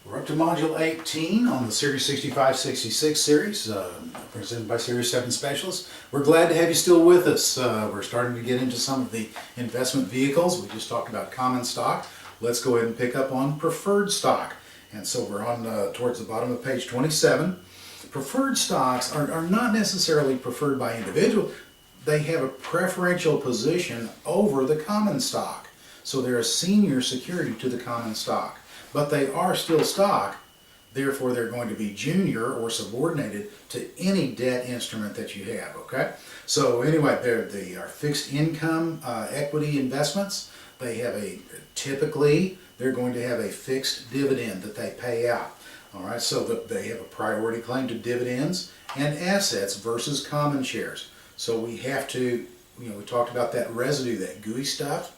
We're up to Module 18 on the Series 6566 series, presented by Series 7 Specialists. We're glad to have you still with us. We're starting to get into some of the investment vehicles. We just talked about common stock. Let's go ahead and pick up on preferred stock. And so we're on towards the bottom of page 27. Preferred stocks are not necessarily preferred by individuals. They have a preferential position over the common stock. So they're a senior security to the common stock. But they are still stock, therefore they're going to be junior or subordinated to any debt instrument that you have, okay? So anyway, they are fixed income equity investments. They have typically, they're going to have a fixed dividend that they pay out. All right, so they have a priority claim to dividends and assets versus common shares. So we have to, we talked about that residue, that gooey stuff.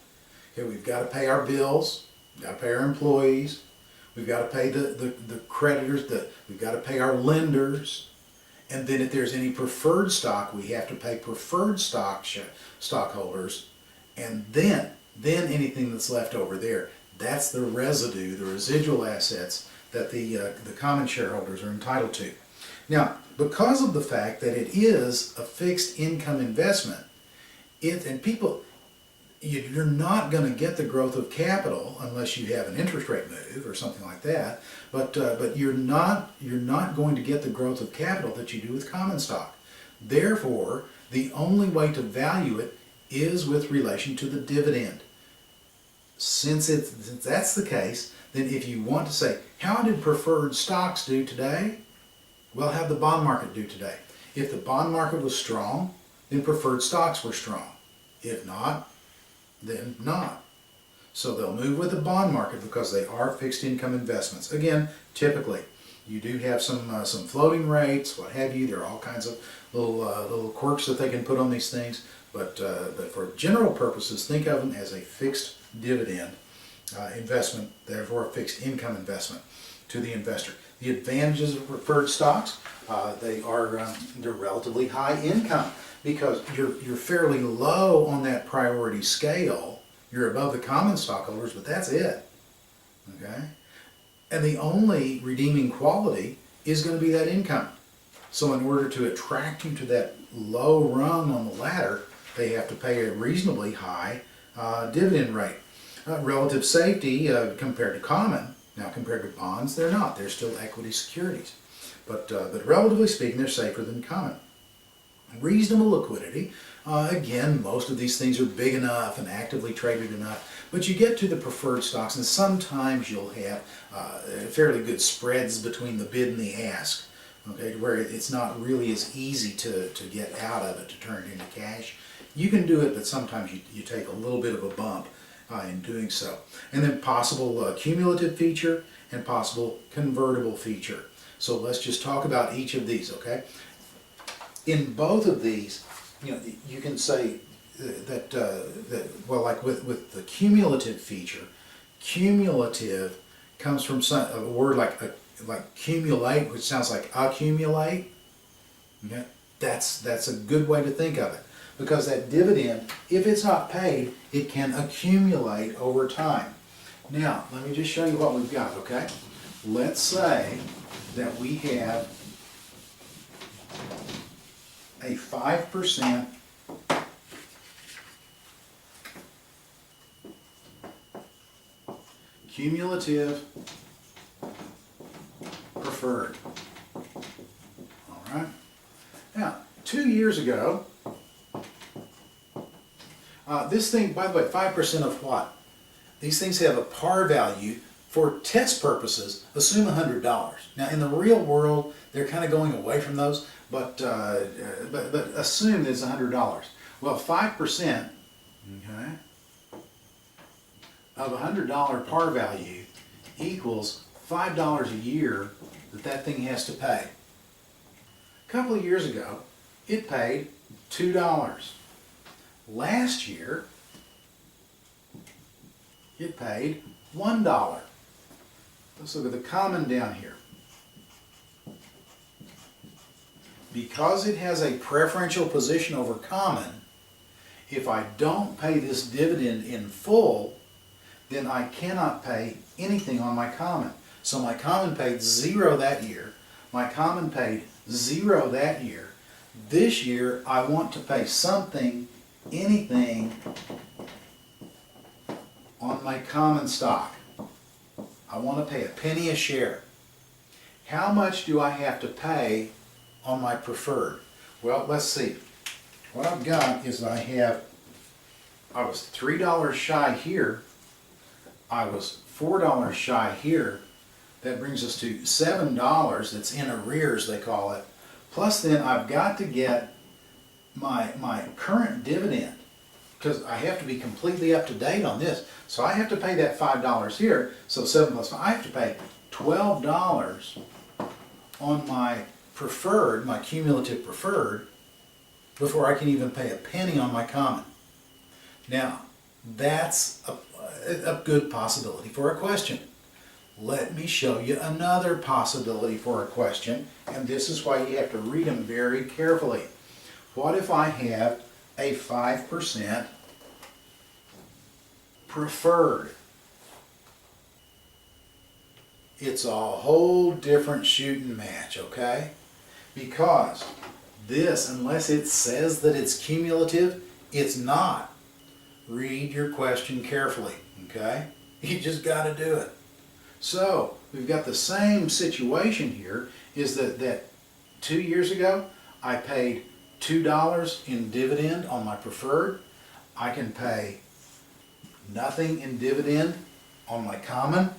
Okay, we've got to pay our bills. We've got to pay our employees. We've got to pay the creditors. We've got to pay our lenders. And then if there's any preferred stock, we have to pay preferred stockholders. And then anything that's left over there, that's the residue, the residual assets that the common shareholders are entitled to. Now, because of the fact that it is a fixed income investment, you're not going to get the growth of capital unless you have an interest rate move or something like that. But you're not going to get the growth of capital that you do with common stock. Therefore, the only way to value it is with relation to the dividend. Since that's the case, then if you want to say, how did preferred stocks do today? Well, how did the bond market do today? If the bond market was strong, then preferred stocks were strong. If not, then not. So they'll move with the bond market because they are fixed income investments. Again, typically, you do have some floating rates, what have you. There are all kinds of little quirks that they can put on these things. But for general purposes, think of them as a fixed dividend investment, therefore a fixed income investment to the investor. The advantages of preferred stocks, they're relatively high income because you're fairly low on that priority scale. You're above the common stockholders, but that's it. Okay? And the only redeeming quality is going to be that income. So in order to attract you to that low rung on the ladder, they have to pay a reasonably high dividend rate. Relative safety compared to common. Now, compared to bonds, they're not. They're still equity securities. But relatively speaking, they're safer than common. Reasonable liquidity. Again, most of these things are big enough and actively traded enough. But you get to the preferred stocks, and sometimes you'll have fairly good spreads between the bid and the ask. Okay, where it's not really as easy to get out of it, to turn it into cash. You can do it, but sometimes you take a little bit of a bump in doing so. And then possible cumulative feature and possible convertible feature. So let's just talk about each of these, okay? In both of these, you can say that well, like with the cumulative feature, cumulative comes from a word like cumulate, which sounds like accumulate. Okay? That's a good way to think of it. Because that dividend, if it's not paid, it can accumulate over time. Now, let me just show you what we've got, okay? Let's say that we have a 5% cumulative preferred. All right? Now, 2 years ago, this thing, by the way, 5% of what? These things have a par value. For test purposes, assume $100. Now, in the real world, they're kind of going away from those, but assume it's $100. Well, 5%, okay, of $100 par value equals $5 a year that thing has to pay. A couple of years ago, it paid $2. Last year, it paid $1. Let's look at the common down here. Because it has a preferential position over common, if I don't pay this dividend in full, then I cannot pay anything on my common. So my common paid 0 that year. My common paid 0 that year. This year, I want to pay something, anything, on my common stock. I want to pay a penny a share. How much do I have to pay on my preferred? Well, let's see. What I've got is I was $3 shy here. I was $4 shy here. That brings us to $7 that's in arrears, they call it. Plus then I've got to get my current dividend, because I have to be completely up to date on this. So I have to pay that $5 here. So 7 plus 5, I have to pay $12 on my preferred, my cumulative preferred, before I can even pay a penny on my common. Now, that's a good possibility for a question. Let me show you another possibility for a question, and this is why you have to read them very carefully. What if I have a 5% preferred? It's a whole different shooting match, okay? Because this, unless it says that it's cumulative, it's not. Read your question carefully, okay? You just got to do it. So, we've got the same situation here, is that 2 years ago, I paid $2 in dividend on my preferred. I can pay nothing in dividend on my common,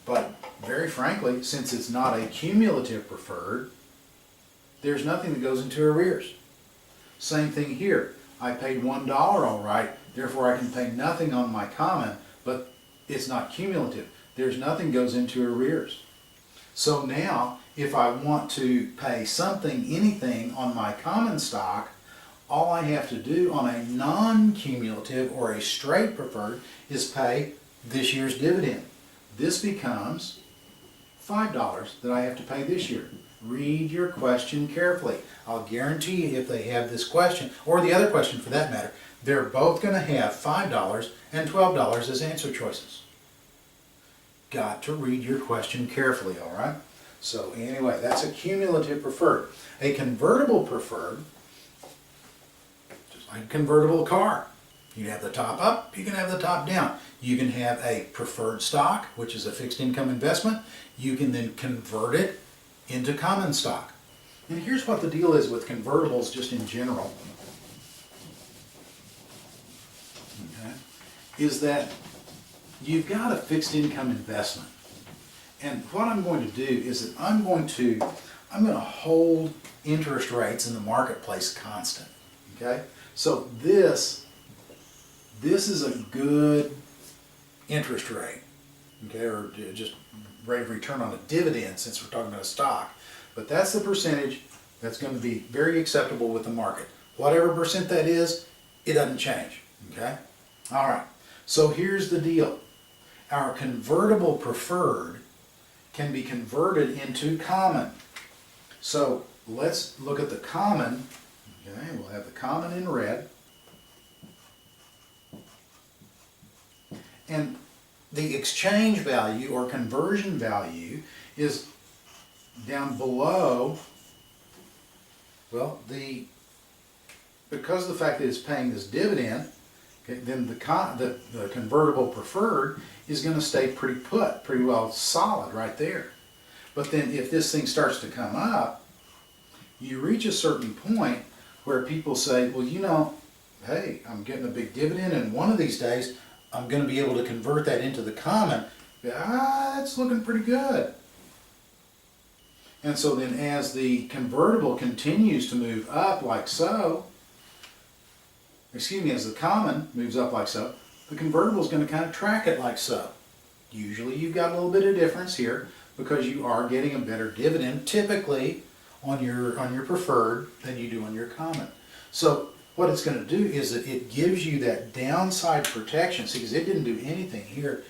but very frankly, since it's not a cumulative preferred, there's nothing that goes into arrears. Same thing here. I paid $1 all right, therefore I can pay nothing on my common, but it's not cumulative. There's nothing goes into arrears. So now, if I want to pay something, anything on my common stock, all I have to do on a non-cumulative or a straight preferred is pay this year's dividend. This becomes $5 that I have to pay this year. Read your question carefully. I'll guarantee you if they have this question, or the other question for that matter, they're both going to have $5 and $12 as answer choices. Got to read your question carefully, all right? So anyway, that's a cumulative preferred. A convertible preferred, just like a convertible car. You can have the top up, you can have the top down. You can have a preferred stock, which is a fixed income investment. You can then convert it into common stock. And here's what the deal is with convertibles just in general. Okay? Is that you've got a fixed income investment. And what I'm going to do is that I'm going to hold interest rates in the marketplace constant. Okay? So this is a good interest rate. Okay, or just rate of return on a dividend, since we're talking about a stock. But that's the percentage that's going to be very acceptable with the market. Whatever percent that is, it doesn't change. Okay? All right. So here's the deal. Our convertible preferred can be converted into common. So let's look at the common. Okay, we'll have the common in red. And the exchange value or conversion value is down below, well, because of the fact that it's paying this dividend, okay, then the convertible preferred is going to stay pretty well solid right there. But then if this thing starts to come up, you reach a certain point where people say, well, you know, hey, I'm getting a big dividend, and one of these days I'm going to be able to convert that into the common. That's looking pretty good. And so then as the convertible continues to move up like so, as the common moves up like so, the convertible is going to kind of track it like so. Usually you've got a little bit of difference here because you are getting a better dividend typically on your preferred than you do on your common. So what it's going to do is that it gives you that downside protection. See, because it didn't do anything here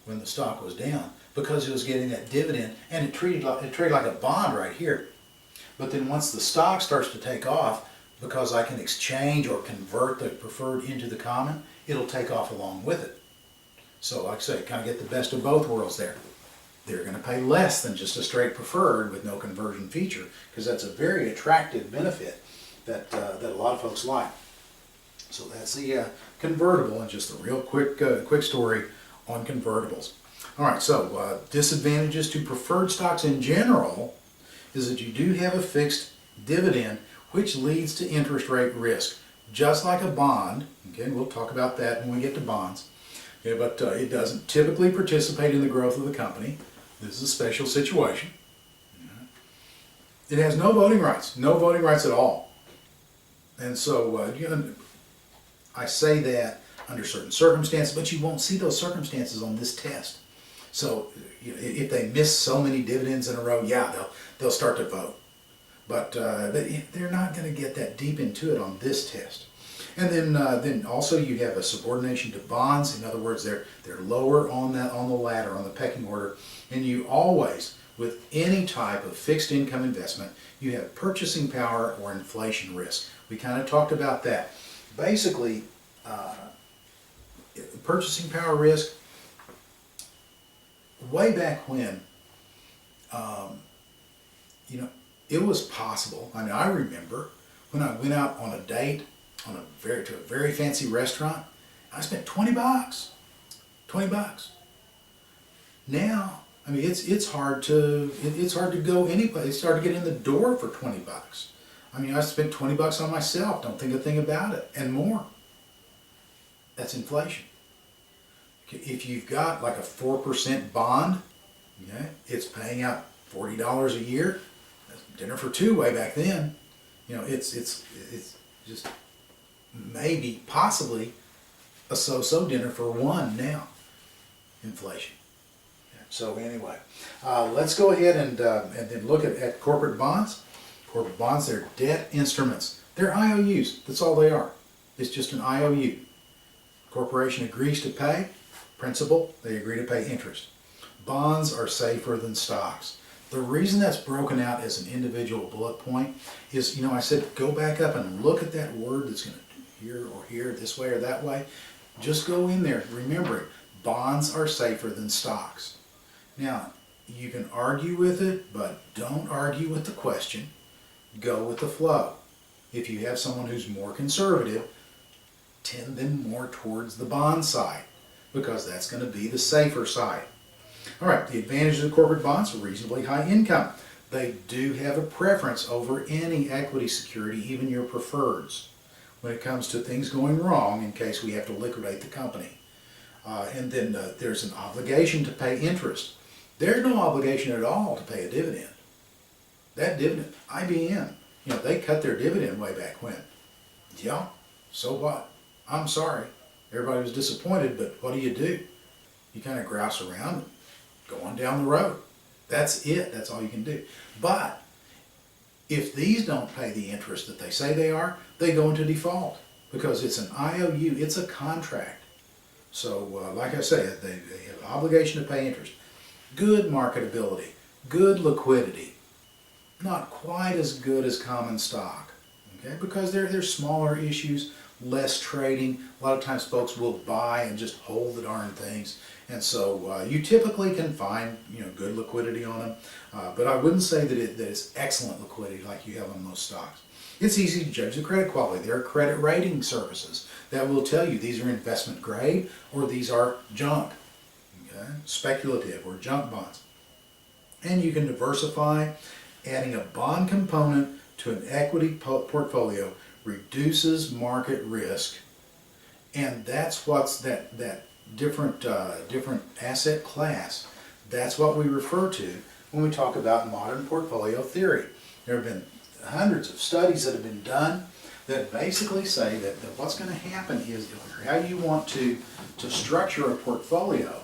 when the stock was down because it was getting that dividend, and it traded like a bond right here. But then once the stock starts to take off, because I can exchange or convert the preferred into the common, it'll take off along with it. So like I say, kind of get the best of both worlds there. they're going to pay less than just a straight preferred with no conversion feature, because that's a very attractive benefit that a lot of folks like. So that's the convertible, and just a real quick story on convertibles. All right, so disadvantages to preferred stocks in general is that you do have a fixed dividend, which leads to interest rate risk, just like a bond. Okay, we'll talk about that when we get to bonds. Okay, but it doesn't typically participate in the growth of the company. This is a special situation. It has no voting rights at all. And so I say that under certain circumstances, but you won't see those circumstances on this test. So if they miss so many dividends in a row, yeah, they'll start to vote. But they're not going to get that deep into it on this test. And then also you have a subordination to bonds. In other words, they're lower on the ladder, on the pecking order. And you always, with any type of fixed income investment, you have purchasing power or inflation risk. We kind of talked about that. Basically, purchasing power risk, way back when, it was possible. I mean, I remember when I went out on a date to a very fancy restaurant, I spent $20. $20. Now, I mean, it's hard to go anyplace. It's hard to get in the door for $20. I mean, I spent $20 on myself. Don't think a thing about it, and more. That's inflation. If you've got like a 4% bond, okay, it's paying out $40 a year. That's dinner for two way back then. It's just maybe possibly a so-so dinner for one now. Inflation. So anyway, let's go ahead and then look at corporate bonds. Corporate bonds, they're debt instruments. They're IOUs. That's all they are. It's just an IOU. Corporation agrees to pay principal. They agree to pay interest. Bonds are safer than stocks. The reason that's broken out as an individual bullet point is, I said go back up and look at that word that's going to do here or here, this way or that way. Just go in there, remembering bonds are safer than stocks. Now, you can argue with it, but don't argue with the question. Go with the flow. If you have someone who's more conservative, tend them more towards the bond side, because that's going to be the safer side. All right, the advantages of corporate bonds are reasonably high income. They do have a preference over any equity security, even your preferreds, when it comes to things going wrong in case we have to liquidate the company. And then there's an obligation to pay interest. There's no obligation at all to pay a dividend. That dividend, IBM, they cut their dividend way back when. Yeah, so what? I'm sorry. Everybody was disappointed, but what do? You kind of grouse around and go on down the road. That's it. That's all you can do. But if these don't pay the interest that they say they are, they go into default, because it's an IOU. It's a contract. So like I said, they have an obligation to pay interest. Good marketability, good liquidity. Not quite as good as common stock, okay? Because they're smaller issues, less trading. A lot of times folks will buy and just hold the darn things. And so you typically can find good liquidity on them. But I wouldn't say that it's excellent liquidity like you have on most stocks. It's easy to judge the credit quality. There are credit rating services that will tell you these are investment grade or these are junk, okay? Speculative or junk bonds. And you can diversify. Adding a bond component to an equity portfolio reduces market risk, and that's what's that different asset class. That's what we refer to when we talk about modern portfolio theory. There have been hundreds of studies that have been done that basically say that what's going to happen is how you want to structure a portfolio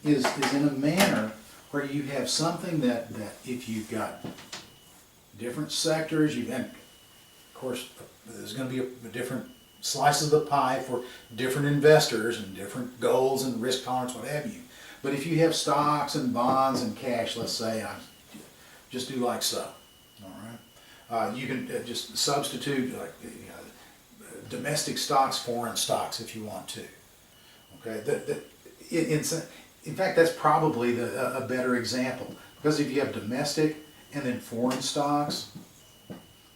is in a manner where you have something that if you've got different sectors, of course, there's going to be a different slices of the pie for different investors and different goals and risk tolerance, what have you. But if you have stocks and bonds and cash, let's say, just do like so. All right, you can just substitute domestic stocks, foreign stocks, if you want to. Okay, In fact, that's probably a better example, because if you have domestic and then foreign stocks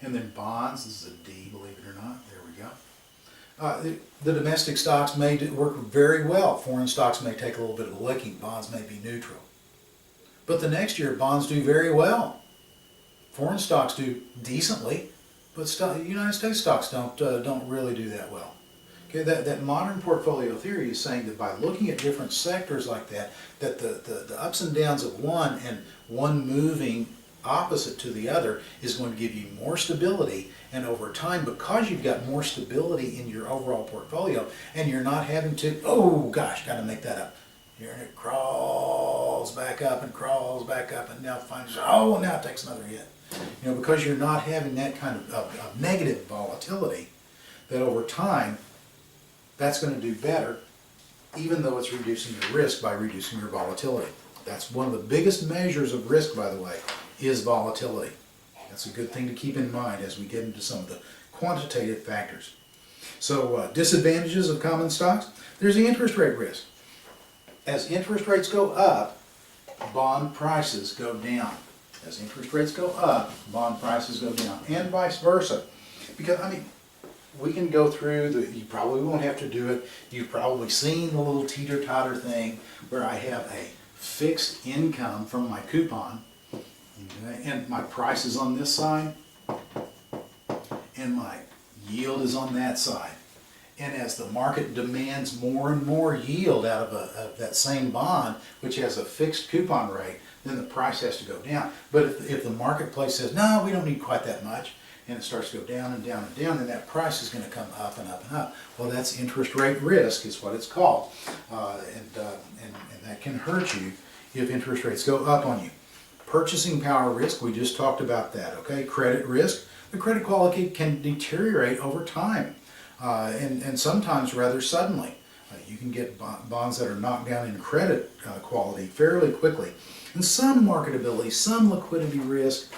and then bonds, this is a D, believe it or not, there we go. The domestic stocks may work very well. Foreign stocks may take a little bit of a licking. Bonds may be neutral. But the next year, bonds do very well. Foreign stocks do decently, but United States stocks don't really do that well. Okay, that modern portfolio theory is saying that by looking at different sectors like that, that the ups and downs of one and one moving opposite to the other is going to give you more stability, and over time, because you've got more stability in your overall portfolio and you're not having to, oh gosh, got to make that up. Here it crawls back up and now finds, oh, now it takes another hit. You know, because you're not having that kind of negative volatility, that over time, that's going to do better, even though it's reducing your risk by reducing your volatility. That's one of the biggest measures of risk, by the way, is volatility. That's a good thing to keep in mind as we get into some of the quantitative factors. So disadvantages of common stocks, there's the interest rate risk. As interest rates go up, bond prices go down. As interest rates go up, bond prices go down, and vice versa. Because, I mean, we can go through, you probably won't have to do it, you've probably seen the little teeter-totter thing where I have a fixed income from my coupon, okay, and my price is on this side, and my yield is on that side. And as the market demands more and more yield out of that same bond, which has a fixed coupon rate, then the price has to go down. But if the marketplace says, no, we don't need quite that much, and it starts to go down and down and down, then that price is going to come up and up and up. Well, that's interest rate risk is what it's called. And that can hurt you if interest rates go up on you. Purchasing power risk, we just talked about that, okay? Credit risk, the credit quality can deteriorate over time, and sometimes rather suddenly. You can get bonds that are knocked down in credit quality fairly quickly. And some marketability, some liquidity risk,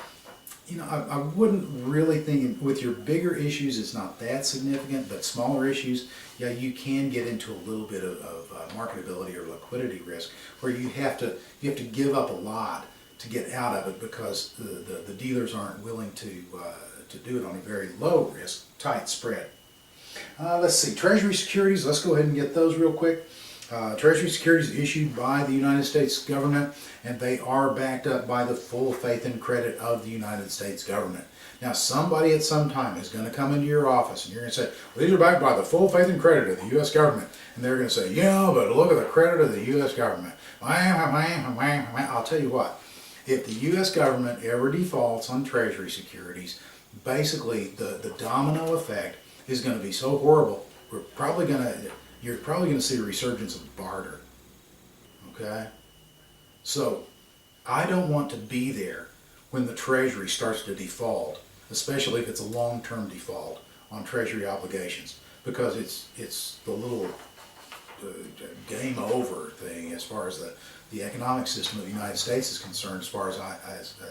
you know, I wouldn't really think with your bigger issues it's not that significant, but smaller issues, yeah, you can get into a little bit of marketability or liquidity risk where you have to give up a lot to get out of it because the dealers aren't willing to do it on a very low risk, tight spread. Let's see, Treasury securities, let's go ahead and get those real quick. Treasury securities issued by the United States government, and they are backed up by the full faith and credit of the United States government. Now, somebody at some time is going to come into your office and you're going to say, well, these are backed by the full faith and credit of the U.S. government. And they're going to say, yeah, but look at the credit of the U.S. government. I'll tell you what, if the U.S. government ever defaults on Treasury securities, basically the domino effect is going to be so horrible, you're probably going to see a resurgence of barter. Okay? So, I don't want to be there when the Treasury starts to default, especially if it's a long-term default on Treasury obligations, because it's the little game over thing as far as the economic system of the United States is concerned, as far as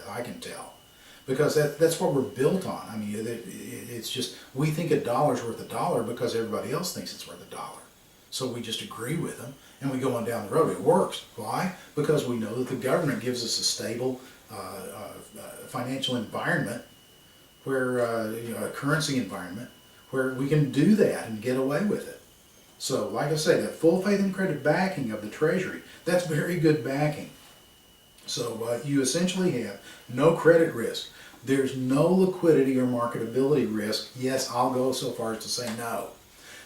I can tell. Because that's what we're built on. I mean, it's just, we think a dollar's worth a dollar because everybody else thinks it's worth a dollar. So we just agree with them and we go on down the road. It works. Why? Because we know that the government gives us a stable financial environment where, a currency environment where we can do that and get away with it. So, like I say, that full faith and credit backing of the Treasury, that's very good backing. So you essentially have no credit risk. There's no liquidity or marketability risk. Yes, I'll go so far as to say no.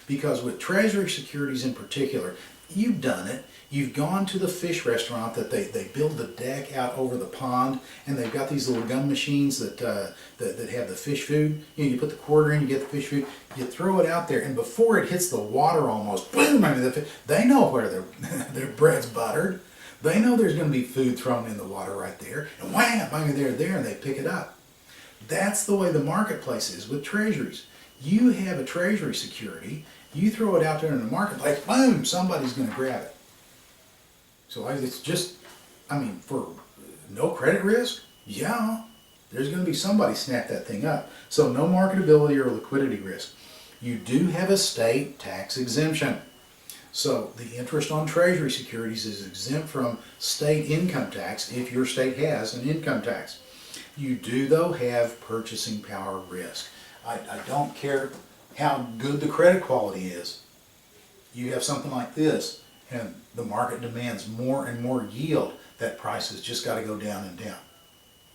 Because with Treasury securities in particular, you've done it. You've gone to the fish restaurant that they build the deck out over the pond, and they've got these little gun machines that have the fish food. You know, you put the quarter in, you get the fish food, you throw it out there, and before it hits the water almost, boom, I mean, they know where their bread's buttered. They know there's going to be food thrown in the water right there, and wham, I mean, they're there and they pick it up. That's the way the marketplace is with treasuries. You have a treasury security, you throw it out there in the marketplace, boom, somebody's going to grab it. So it's just, I mean, for no credit risk, yeah, there's going to be somebody snap that thing up. So no marketability or liquidity risk. You do have a state tax exemption. So the interest on Treasury securities is exempt from state income tax if your state has an income tax. You do, though, have purchasing power risk. I don't care how good the credit quality is. You have something like this, and the market demands more and more yield. That price has just got to go down and down.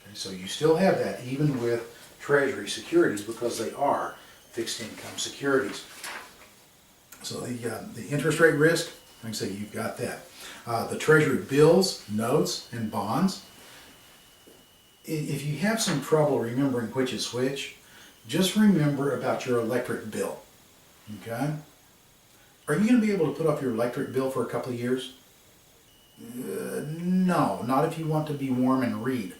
Okay, so you still have that even with Treasury securities because they are fixed income securities. So the interest rate risk, like I say, you've got that. The Treasury bills, notes, and bonds. If you have some trouble remembering which is which, just remember about your electric bill. Okay? Are you going to be able to put off your electric bill for a couple of years? No, not if you want to be warm and read,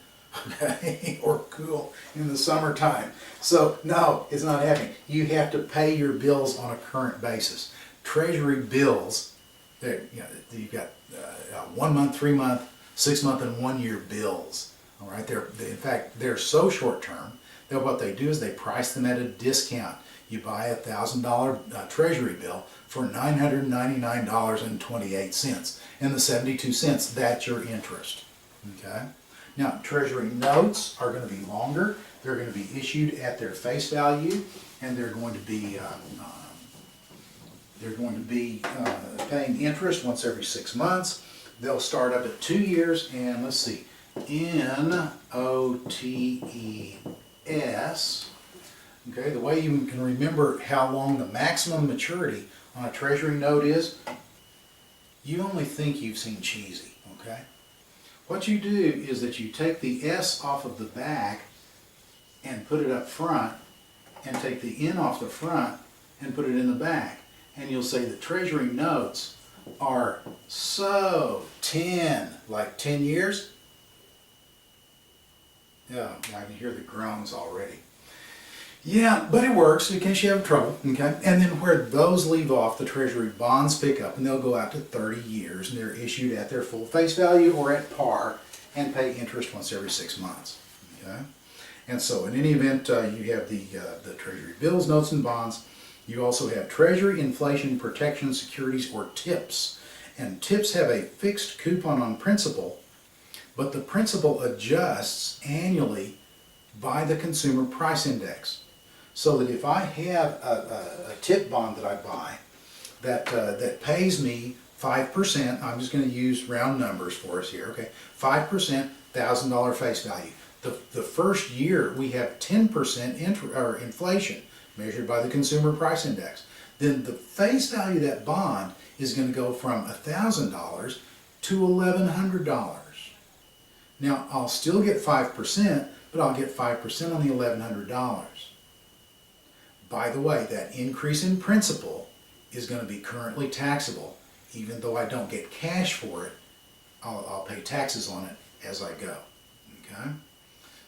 okay, or cool in the summertime. So no, it's not happening. You have to pay your bills on a current basis. Treasury bills, you've got 1 month, 3 month, 6 month, and 1 year bills. All right, in fact, they're so short term that what they do is they price them at a discount. You buy a $1,000 Treasury bill for $999.28, and the 72 cents, that's your interest. Okay. Now, Treasury notes are going to be longer. They're going to be issued at their face value, and they're going to be paying interest once every 6 months. They'll start up at 2 years, and let's see, NOTES. Okay, the way you can remember how long the maximum maturity on a Treasury note is, you only think you've seen cheesy, okay? What you do is that you take the S off of the back and put it up front, and take the N off the front and put it in the back. And you'll say the Treasury notes are so 10, like 10 years. Yeah, I can hear the groans already. Yeah, but it works in case you have trouble, okay? And then where those leave off, the Treasury bonds pick up, and they'll go out to 30 years, and they're issued at their full face value or at par and pay interest once every 6 months, okay? And so in any event, you have the Treasury bills, notes, and bonds. You also have Treasury Inflation Protection Securities, or TIPS. And TIPS have a fixed coupon on principal, but the principal adjusts annually by the Consumer Price Index. So that if I have a TIP bond that I buy that pays me 5%, I'm just going to use round numbers for us here, okay? 5%, $1,000 face value. The first year we have 10% inflation measured by the Consumer Price Index. Then the face value of that bond is going to go from $1,000 to $1,100. Now I'll still get 5%, but I'll get 5% on the $1,100. By the way, that increase in principal is going to be currently taxable. Even though I don't get cash for it, I'll pay taxes on it as I go. Okay.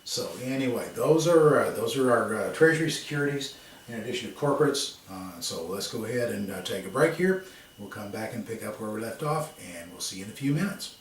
So anyway, those are our Treasury securities in addition to corporates. So let's go ahead and take a break here. We'll come back and pick up where we left off, and we'll see you in a few minutes.